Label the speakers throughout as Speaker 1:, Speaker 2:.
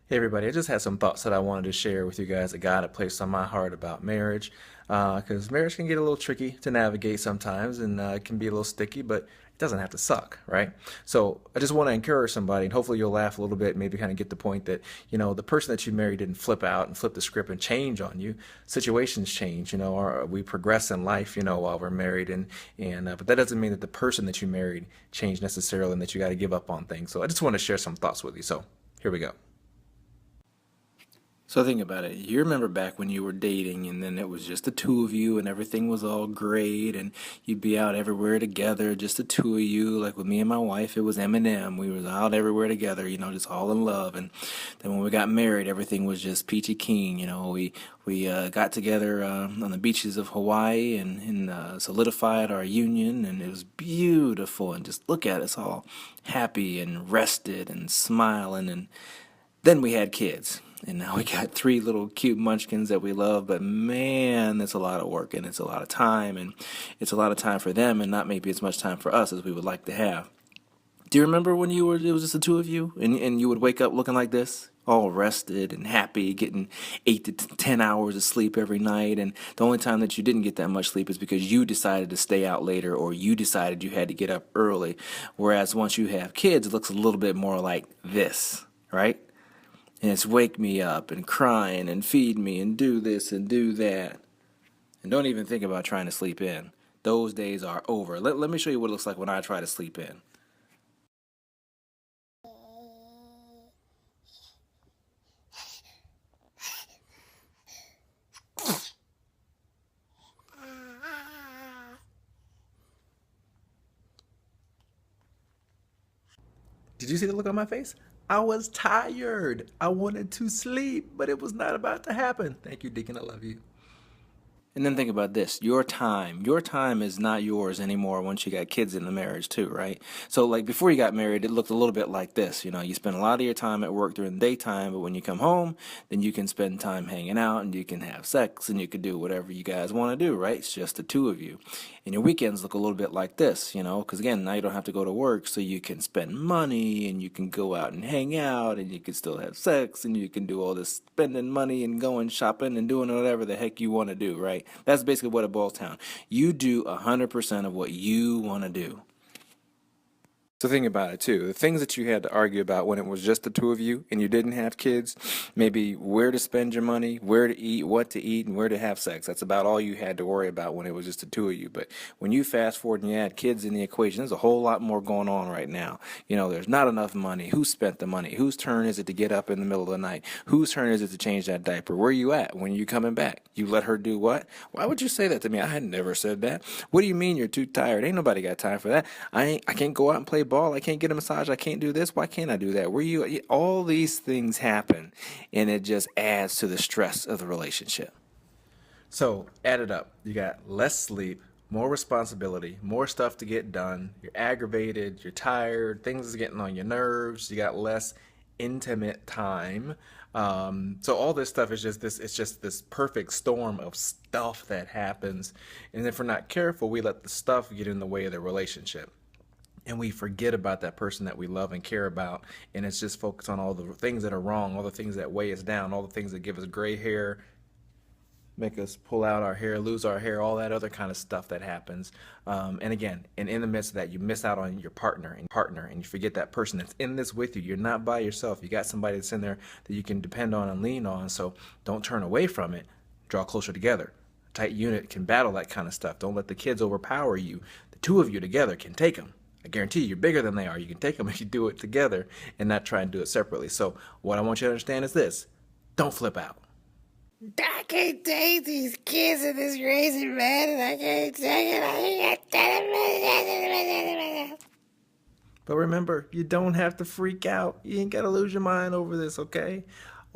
Speaker 1: Hey everybody, I just had some thoughts that I wanted to share with you guys that God had placed on my heart about marriage. Because marriage can get a little tricky to navigate sometimes and it can be a little sticky, but it doesn't have to suck, right? So I just want to encourage somebody and hopefully you'll laugh a little bit, maybe kind of get the point that, the person that you marry didn't flip out and flip the script and change on you. Situations change, or we progress in life, while we're married but that doesn't mean that the person that you married changed necessarily and that you got to give up on things. So I just want to share some thoughts with you. So here we go. So think about it. You remember back when you were dating and then it was just the two of you and everything was all great and you'd be out everywhere together, just the two of you. Like with me and my wife, it was Eminem. We was out everywhere together, just all in love. And then when we got married, everything was just peachy keen. We got together on the beaches of Hawaii and solidified our union, and it was beautiful. And just look at us all happy and rested and smiling. And then we had kids. And now we got three little cute munchkins that we love, but man, that's a lot of work and it's a lot of time and it's a lot of time for them and not maybe as much time for us as we would like to have. Do you remember when it was just the two of you and you would wake up looking like this? All rested and happy, getting 8 to 10 hours of sleep every night. And the only time that you didn't get that much sleep is because you decided to stay out later or you decided you had to get up early. Whereas once you have kids, it looks a little bit more like this, right? And it's wake me up and crying and feed me and do this and do that. And don't even think about trying to sleep in. Those days are over. Let me show you what it looks like when I try to sleep in. Did you see the look on my face? I was tired. I wanted to sleep, but it was not about to happen. Thank you, Deacon. I love you. And then think about this. Your time. Your time is not yours anymore once you got kids in the marriage too, right? So like before you got married, it looked a little bit like this. You spend a lot of your time at work during the daytime, but when you come home, then you can spend time hanging out and you can have sex and you can do whatever you guys want to do, right? It's just the two of you. And your weekends look a little bit like this, because again, now you don't have to go to work, so you can spend money and you can go out and hang out and you can still have sex and you can do all this spending money and going shopping and doing whatever the heck you want to do, right? That's basically what it boils down. You do 100% of what you want to do. So think about it too. The things that you had to argue about when it was just the two of you and you didn't have kids, maybe where to spend your money, where to eat, and where to have sex. That's about all you had to worry about when it was just the two of you. But when you fast forward and you add kids in the equation, there's a whole lot more going on right now. There's not enough money. Who spent the money? Whose turn is it to get up in the middle of the night? Whose turn is it to change that diaper? Where are you at when you coming back? You let her do what? Why would you say that to me? I had never said that. What do you mean you're too tired? Ain't nobody got time for that. I can't go out and play ball. I can't get a massage. I can't do this. Why can't I do that? All these things happen and it just adds to the stress of the relationship. So add it up. You got less sleep, more responsibility, more stuff to get done. You're aggravated, you're tired, things are getting on your nerves. You got less intimate time. So all this stuff is just this. It's just this perfect storm of stuff that happens, and if we're not careful, we let the stuff get in the way of the relationship and we forget about that person that we love and care about, and it's just focused on all the things that are wrong, all the things that weigh us down, all the things that give us gray hair, make us pull out our hair, lose our hair, all that other kind of stuff that happens. And again, and in the midst of that, you miss out on your partner, and you forget that person that's in this with you. You're not by yourself. You got somebody that's in there that you can depend on and lean on. So don't turn away from it. Draw closer together. A tight unit can battle that kind of stuff. Don't let the kids overpower you. The two of you together can take them. I guarantee you, you're bigger than they are. You can take them if you do it together and not try and do it separately. So what I want you to understand is this. Don't flip out.
Speaker 2: I can't take these kids and this crazy man, and I can't take it. I can't take it.
Speaker 1: But remember, you don't have to freak out. You ain't got to lose your mind over this, okay?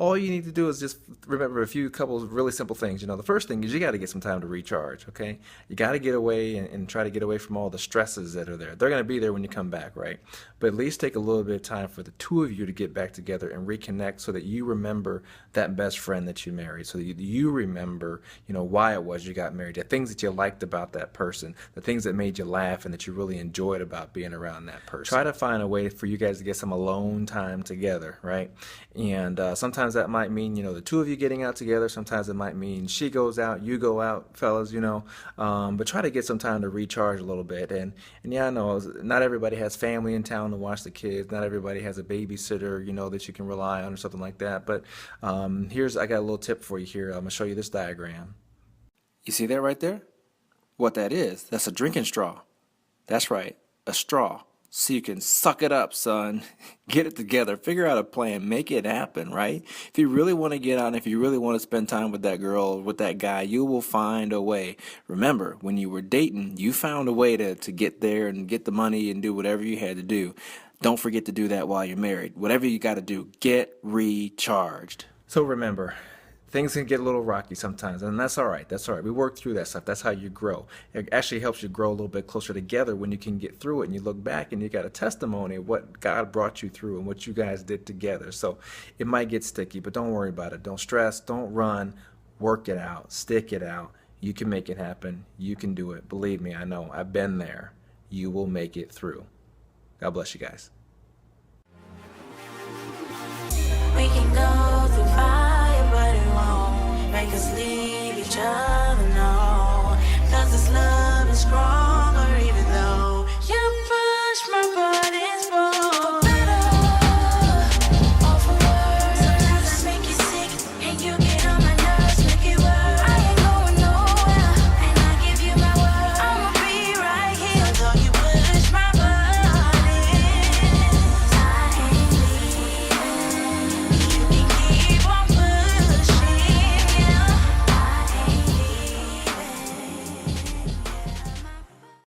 Speaker 1: all you need to do is just remember a few couple of really simple things. The first thing is you got to get some time to recharge, okay? You got to get away and try to get away from all the stresses that are there. They're going to be there when you come back, right? But at least take a little bit of time for the two of you to get back together and reconnect so that you remember that best friend that you married, so that you remember, why it was you got married, the things that you liked about that person, the things that made you laugh and that you really enjoyed about being around that person. Try to find a way for you guys to get some alone time together, right? And sometimes that might mean, the two of you getting out together. Sometimes it might mean she goes out, you go out, fellas, but try to get some time to recharge a little bit. And yeah, I know not everybody has family in town to watch the kids. Not everybody has a babysitter, that you can rely on or something like that. But I got a little tip for you here. I'm going to show you this diagram. You see that right there? What that is, that's a drinking straw. That's right, a straw. So you can suck it up, son. Get it together. Figure out a plan. Make it happen, right? If you really want to get out and if you really want to spend time with that girl or with that guy, you will find a way. Remember, when you were dating, you found a way to get there and get the money and do whatever you had to do. Don't forget to do that while you're married. Whatever you got to do, get recharged. So remember, things can get a little rocky sometimes, and that's all right. That's all right. We work through that stuff. That's how you grow. It actually helps you grow a little bit closer together when you can get through it and you look back and you got a testimony of what God brought you through and what you guys did together. So it might get sticky, but don't worry about it. Don't stress. Don't run. Work it out. Stick it out. You can make it happen. You can do it. Believe me, I know. I've been there. You will make it through. God bless you guys.
Speaker 3: We can go through fire, but it won't make us leave each other.